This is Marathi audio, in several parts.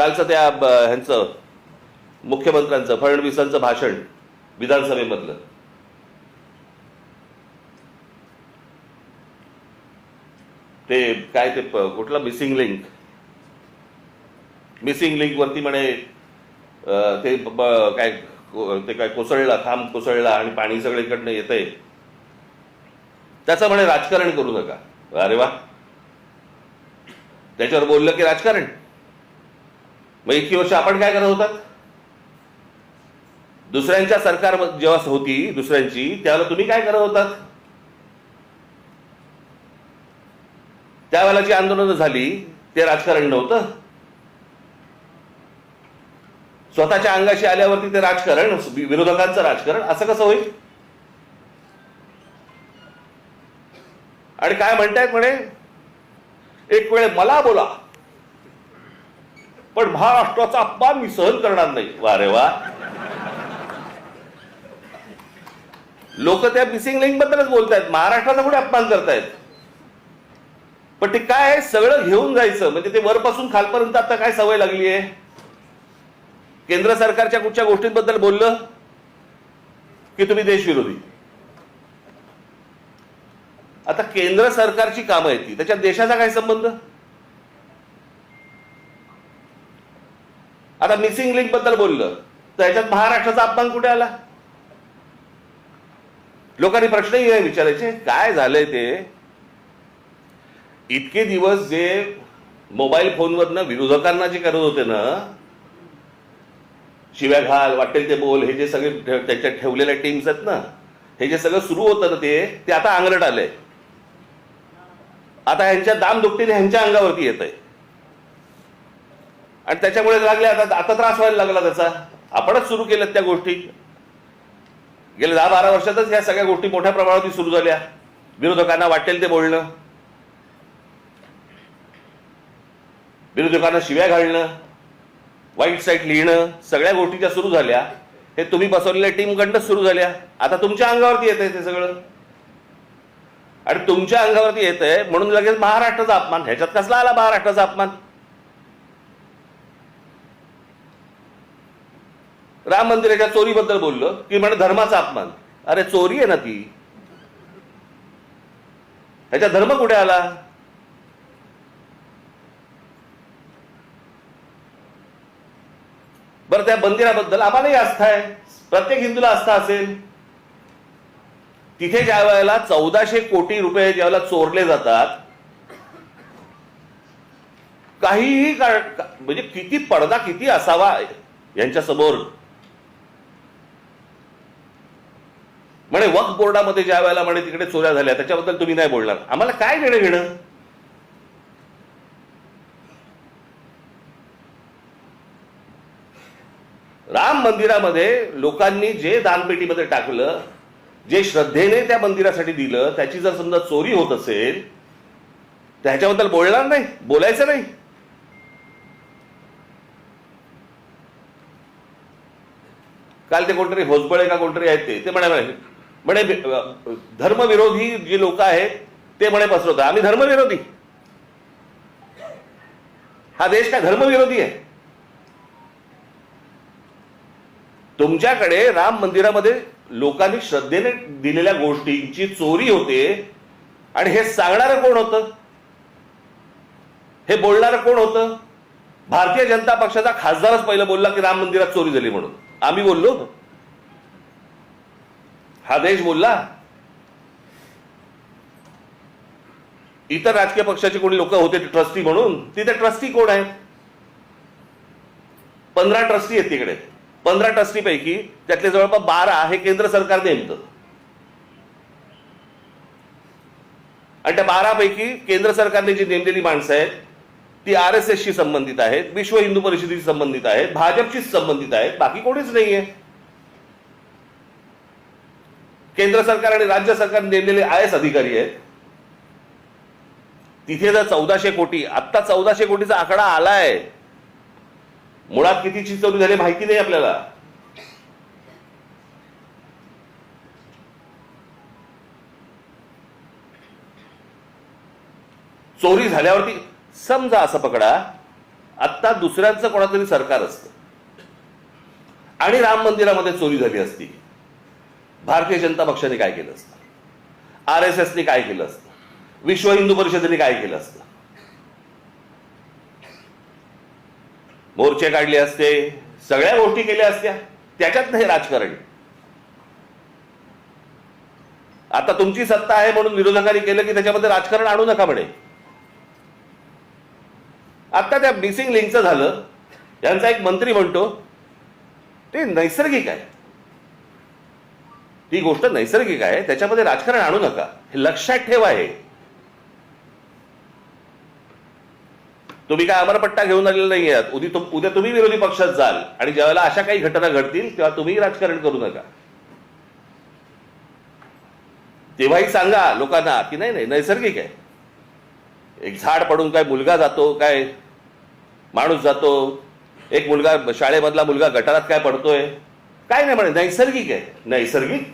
कालचं त्या ह्यांचं मुख्यमंत्र्यांचं फडणवीसांचं भाषण विधानसभेमधलं, ते काय ते कुठलं मिसिंग लिंक वरती म्हणे ते काय कोसळला, खांब कोसळला आणि पाणी सगळीकडनं येतंय, त्याचं म्हणे राजकारण करू नका. अरे वा, त्याच्यावर बोललं की राजकारण. मग इतकी वर्ष आपण काय करत होतात? दुसऱ्यांच्या सरकार जेव्हा होती दुसऱ्यांची, त्यावेळेला तुम्ही काय करत होतात? त्यावेळेला जी आंदोलनं झाली ते राजकारण नव्हतं. स्वतःच्या अंगाशी आल्यावरती ते राजकारण, विरोधकांचं राजकारण, असं कसं होईल? आणि काय म्हणतायत म्हणे, एक वेळ मला बोला पण महाराष्ट्राचा अपमान मी सहन करणार नाही. वा रे वा, लोक त्या मिसिंग लिंक बद्दलच बोलतायत, महाराष्ट्राचा कुठे अपमान करतायत? पण ते काय सगळं घेऊन जायचं, म्हणजे ते वरपासून खालपर्यंत आता काय सवय लागली आहे. केंद्र सरकारच्या कुठच्या गोष्टींबद्दल बोललं की तुम्ही देशविरोधी. आता केंद्र सरकारची कामं येते, त्याच्यात देशाचा काय संबंध? आता मिसिंग लिंक बद्दल बोललं तर याच्यात महाराष्ट्राचा अपमान कुठे आला? लोकांनी प्रश्नही विचारायचे, काय झालंय ते? इतके दिवस जे मोबाईल फोनवरनं विरोधकांना जे करत होते ना, शिव्या घाल, वाटेल ते बोल, हे जे सगळे त्याच्यात ठेवलेल्या टीम्स आहेत ना, हे जे सगळं सुरू होतं ना, ते आता अंगलट आलंय. आता ह्यांच्या दामदुपटीने ह्यांच्या अंगावरती येत आहे आणि त्याच्यामुळे लागले आता त्रास व्हायला लागला त्याचा. आपणच सुरू केल्यात त्या गोष्टी. गेल्या 10-12 वर्षातच ह्या सगळ्या गोष्टी मोठ्या प्रमाणात सुरू झाल्या. विरोधकांना वाटेल ते बोलणं, विरोधकांना शिव्या घालणं, वाईट साईट लिहिणं, सगळ्या गोष्टी ज्या सुरू झाल्या हे तुम्ही बसवलेल्या टीमकडनं सुरू झाल्या. आता तुमच्या अंगावरती येत आहे ते सगळं, आणि तुमच्या अंगावरती येत आहे म्हणून लगेच महाराष्ट्राचा अपमान. ह्याच्यात कसला आला महाराष्ट्राचा अपमान? राम मंदिराच्या चोरीबद्दल बोललो की म्हणे धर्माचा अपमान. अरे चोरी आहे ना ती, ह्याच्यात धर्म कुठे आला? बरं, त्या मंदिराबद्दल आम्हालाही आस्था आहे, प्रत्येक हिंदूला आस्था असेल. तिथे ज्या वेळेला 1400 कोटी रुपये ज्यावेळेला चोरले जातात, काहीही म्हणजे किती पडदा किती असावा यांच्या समोर. म्हणे वक्फ बोर्डामध्ये ज्या वेळेला म्हणे तिकडे चोऱ्या झाल्या त्याच्याबद्दल तुम्ही नाही बोलणार. आम्हाला काय देणं घेणं? राम मंदिरामध्ये लोकांनी जे दानपेटीमध्ये टाकलं, जे श्रद्धेने त्या मंदिरासाठी दिलं, त्याची जर समजा चोरी होत असेल त्याच्याबद्दल बोलणार नाही, बोलायचं नाही. काल ते कोणतरी भोसबळे का कोणतरी आहेत ते म्हणे धर्मविरोधी जे लोक आहेत ते म्हणे पसरवतात. आम्ही धर्मविरोधी? हा देश काय धर्मविरोधी आहे? तुमच्याकडे राम मंदिरामध्ये लोकांनी श्रद्धेने दिलेल्या गोष्टींची चोरी होते आणि हे सांगणारं कोण होतं? हे बोलणारं कोण होतं? भारतीय जनता पक्षाचा खासदारच पहिला बोलला की राम मंदिरात चोरी झाली म्हणून. आम्ही बोललो होतो? हा देश बोलला? इतर राजकीय पक्षाचे कोणी लोक होते ट्रस्टी म्हणून, तिथे ट्रस्टी कोण आहेत? 15 ट्रस्टी आहेत तिकडे. 15 ट्रस्टी पैकी त्यातले जवळपास 12 हे केंद्र सरकार नेमतं, आणि त्या 12 पैकी केंद्र सरकारने जी नेमलेली माणसं आहेत ती RSS शी संबंधित आहेत, विश्व हिंदू परिषदेशी संबंधित आहेत, भाजपशी संबंधित आहेत, बाकी कोणीच नाहीये. केंद्र सरकार आणि राज्य सरकार नेमलेले IS अधिकारी आहेत. तिथे जर 1400 कोटी, आत्ता 1400 कोटीचा आकडा आलाय, मुळात कितीची चोरी झाली माहिती नाही आपल्याला. चोरी झाल्यावरती समजा असं पकडा आत्ता दुसऱ्यांचं कोणातरी सरकार असतं आणि राम मंदिरामध्ये चोरी झाली असती, भारतीय जनता पक्षाने काय केलं असतं, RSSने काय केलं असतं, विश्व हिंदू परिषदेने काय केलं असतं? मोर्चे काढले असते, सगळ्या गोष्टी केल्या असत्या. त्याच्यात हे राजकारण. आता तुमची सत्ता आहे म्हणून विरोधकांनी केलं की त्याच्यामध्ये राजकारण आणू नका म्हणे. आता त्या मिसिंग लिंकचं झालं, यांचा एक मंत्री म्हणतो ते नैसर्गिक आहे, ती गोष्ट नैसर्गिक आहे, त्याच्यामध्ये राजकारण आणू नका, हे लक्षात ठेवा. हे तुम्ही काय अमरपट्टा घेऊन आलेला नाही आहात. उद्या तुम्ही विरोधी पक्षात जाल आणि ज्यावेळेला अशा काही घटना घडतील तेव्हा तुम्ही राजकारण करू नका. तेव्हाही सांगा लोकांना की नाही नाही नैसर्गिक आहे. एक झाड पडून काय मुलगा जातो, काय माणूस जातो, एक मुलगा शाळेमधला मुलगा गटारात काय पडतोय, काय नाही म्हणे, नैसर्गिक आहे. नैसर्गिक?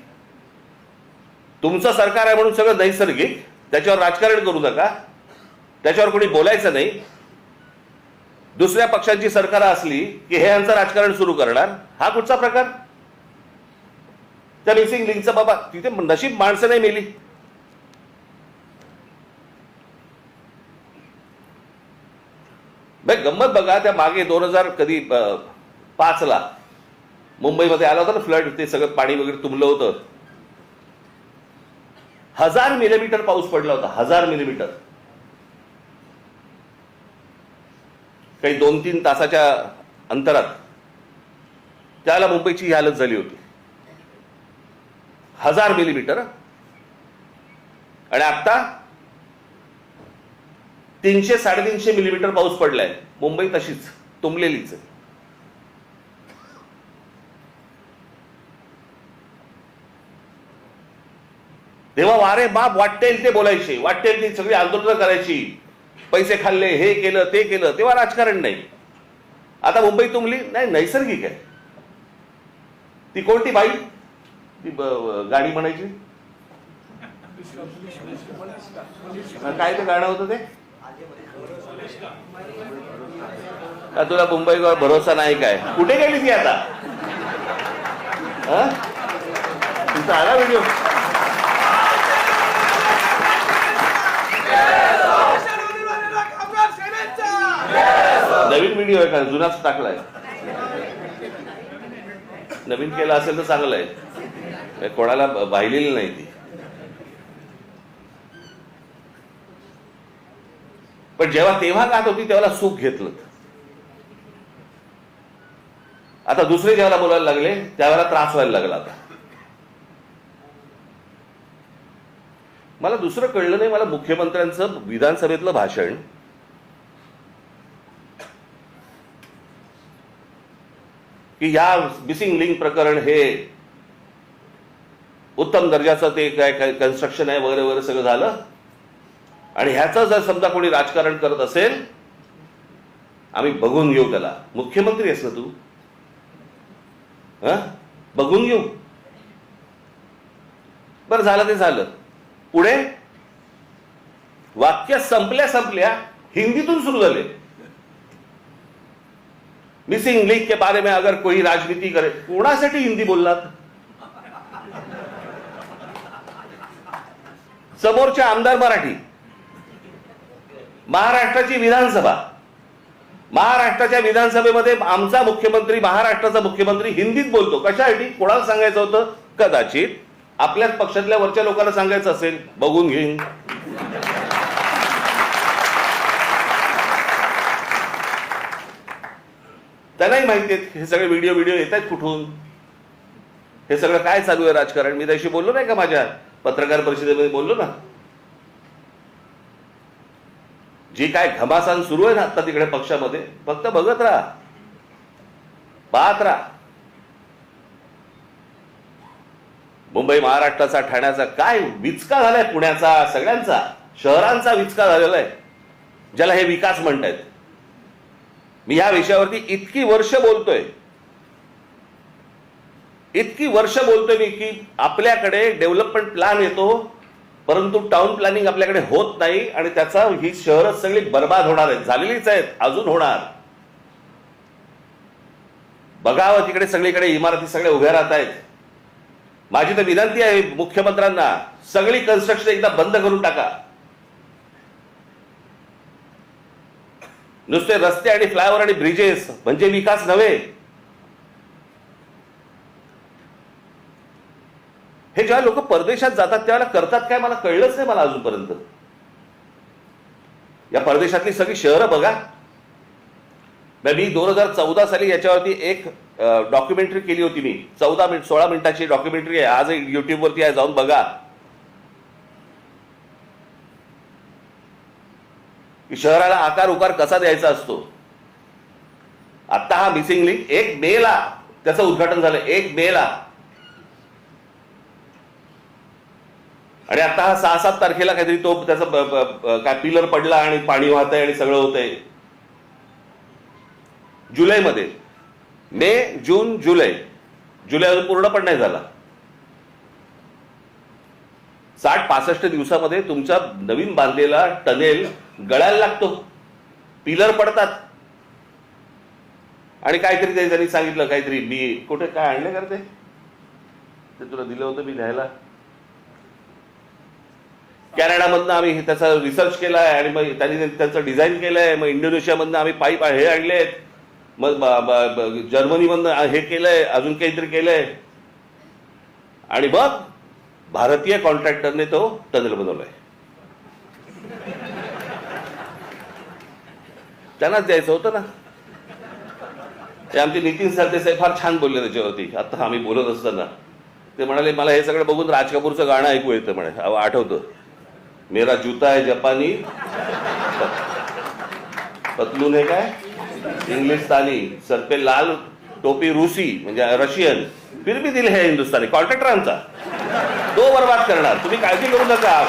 तुमचं सरकार आहे म्हणून सगळं नैसर्गिक, त्याच्यावर राजकारण करू नका, त्याच्यावर कोणी बोलायचं नाही. दुसऱ्या पक्षांची सरकार असली की हे यांचं राजकारण सुरू करणार, हा कुठचा प्रकार? त्या मिसिंग लिंकचं बाबा तिथे नशीब माणसं नाही मेली. गंमत बघा, त्या मागे 2005 मुंबईमध्ये आला होता ना फ्लड, ते सगळं पाणी वगैरे तुंबलं होतं. 1000 मिलीमीटर पाऊस पडला होता, 1000 मिलीमीटर. काही 2-3 तासाच्या अंतरात त्याला मुंबईची ही हालत झाली होती. 1000 मिलीमीटर. आणि आता 300-350 मिलीमीटर पाऊस पडलाय. मुंबई तशीच तुंबलेलीच आहे. तेव्हा वारे बाप वाटेल ते बोलायचे, वाटेल ती सगळी आंदोलनं करायची, पैसे खाल्ले, हे केलं ते केलं, तेव्हा राजकारण नाही. आता मुंबई तुंबली नाही, नैसर्गिक आहे. ती कोणती बाई ती गाणी म्हणायची, काय ते गाणं होतं ते, का तुला मुंबईवर भरोसा नाही काय? कुठे गेली ती आता? तुमचा आला व्हिडिओ? नवीन व्हिडिओ आहे का? जुनाच टाकलाय? नवीन केला असेल तर चांगलं आहे, कोणाला पाहिलेली नाही ती. पण तेव्हा गात होती तेव्हा सुख घेतलं. आता दुसरे ज्याला बोलायला लागले त्यावेळेला त्रास व्हायला लागला. आता मला दुसरं कळलं नाही, मला मुख्यमंत्र्यांचं विधानसभेतलं भाषण की या मिसिंग लिंक प्रकरण हे उत्तम दर्जाचं ते काय कन्स्ट्रक्शन आहे वगैरे वगैरे सगळं झालं, आणि ह्याचं जर समजा कोणी राजकारण करत असेल आम्ही बघून घेऊ त्याला. मुख्यमंत्री आहेस ना तू, बघून घेऊ. बरं झालं ते झालं. पुढे वाक्य संपल्या हिंदीतून सुरू झाले. मिसिंग लिंक के बारे में अगर कोई राजनीति करे, कोणासाठी हिंदी बोललात? समोरचे आमदार मराठी, महाराष्ट्राची विधानसभा, महाराष्ट्राच्या विधानसभेमध्ये आमचा मुख्यमंत्री, महाराष्ट्राचा मुख्यमंत्री हिंदीत बोलतो. कशासाठी? कोणाला सांगायचं होतं? कदाचित आपल्याच पक्षातल्या वरच्या लोकांना सांगायचं असेल, बघून घेईन. त्यांनाही माहिती आहे हे सगळे व्हिडिओ येत आहेत कुठून, हे सगळं काय चालू आहे राजकारण. मी त्याशी बोललो नाही का, माझ्या पत्रकार परिषदेमध्ये बोललो ना. जी काय घमासान सुरू आहे ना आता तिकडे पक्षामध्ये, फक्त बघत राहा, पाहत राहा. मुंबई महाराष्ट्राचा, ठाण्याचा काय विचका झालाय, पुण्याचा, सगळ्यांचा शहरांचा विचका झालेला आहे, ज्याला हे विकास म्हणतायत. मी या विषयावरती इतकी वर्ष बोलतोय मी की आपल्याकडे डेव्हलपमेंट प्लॅन येतो परंतु टाउन प्लॅनिंग आपल्याकडे होत नाही, आणि त्याचा ही शहरं सगळी बर्बाद होणार आहेत, झालेलीच आहेत, अजून होणार. बघावं तिकडे सगळीकडे इमारती सगळ्या उभ्या राहत आहेत. माझी तर विनंती आहे मुख्यमंत्र्यांना, सगळी कन्स्ट्रक्शन एकदा बंद करून टाका. नुसते रस्ते आणि फ्लायओव्हर आणि ब्रिजेस म्हणजे विकास नव्हे. हे जेव्हा लोक परदेशात जातात त्यावेळेला करतात काय मला कळलंच नाही मला अजूनपर्यंत. या परदेशातली सगळी शहरं बघा. मी 2014 साली याच्यावरती एक डॉक्युमेंटरी केली होती. मी 16 मिनिटाची डॉक्युमेंटरी आहे, आज युट्यूबवरती आहे, जाऊन बघा. की शहराला आकार उकार कसा द्यायचा असतो. आता हा मिसिंग लिंक 1 मेला त्याचं उद्घाटन झालं, 1 मेला. आणि आता हा 6-7 तारखेला काहीतरी तो त्याचा काय पिलर पडला आणि पाणी वाहत आहे आणि सगळं होतंय. जुलैमध्ये, मे जून जुलै अजून पूर्ण पण नाही झाला. 60-65 दिवसामध्ये तुमचा नवीन बांधलेला टनेल गळायला लागतो, पिलर पडतात. आणि काहीतरी त्यांनी सांगितलं, काहीतरी मी कुठे काय आणले करते ते तुला दिलं होतं मी लिहायला. कॅनडामधनं आम्ही त्याचा रिसर्च केलाय आणि मग त्यांनी त्याचं डिझाईन केलंय. मग इंडोनेशियामधनं आम्ही पाईप हे आणलेत. मग जर्मनीमधनं हे केलंय, अजून काहीतरी केलंय. आणि मग भारतीय कॉन्ट्रॅक्टरने तो टनेल बनवलाय. त्यांनाच द्यायचं होतं ना. ते आमचे नितीन सरदेसाई फार छान बोलले त्याच्यावरती. आता आम्ही बोलत असताना ते म्हणाले, मला हे सगळं बघून राज कपूरचं गाणं ऐकू येतं म्हणे. आठवतं, मेरा जूता है जपानी पतलून है काय इंग्लिशस्थानी, सर पे लाल टोपी रूसी म्हणजे रशियन, फिर भी दिल है हिंदुस्तानी. कॉन्ट्रॅक्टर आमचा तो बर्बाद करणार, तुम्ही काळजी करू नका.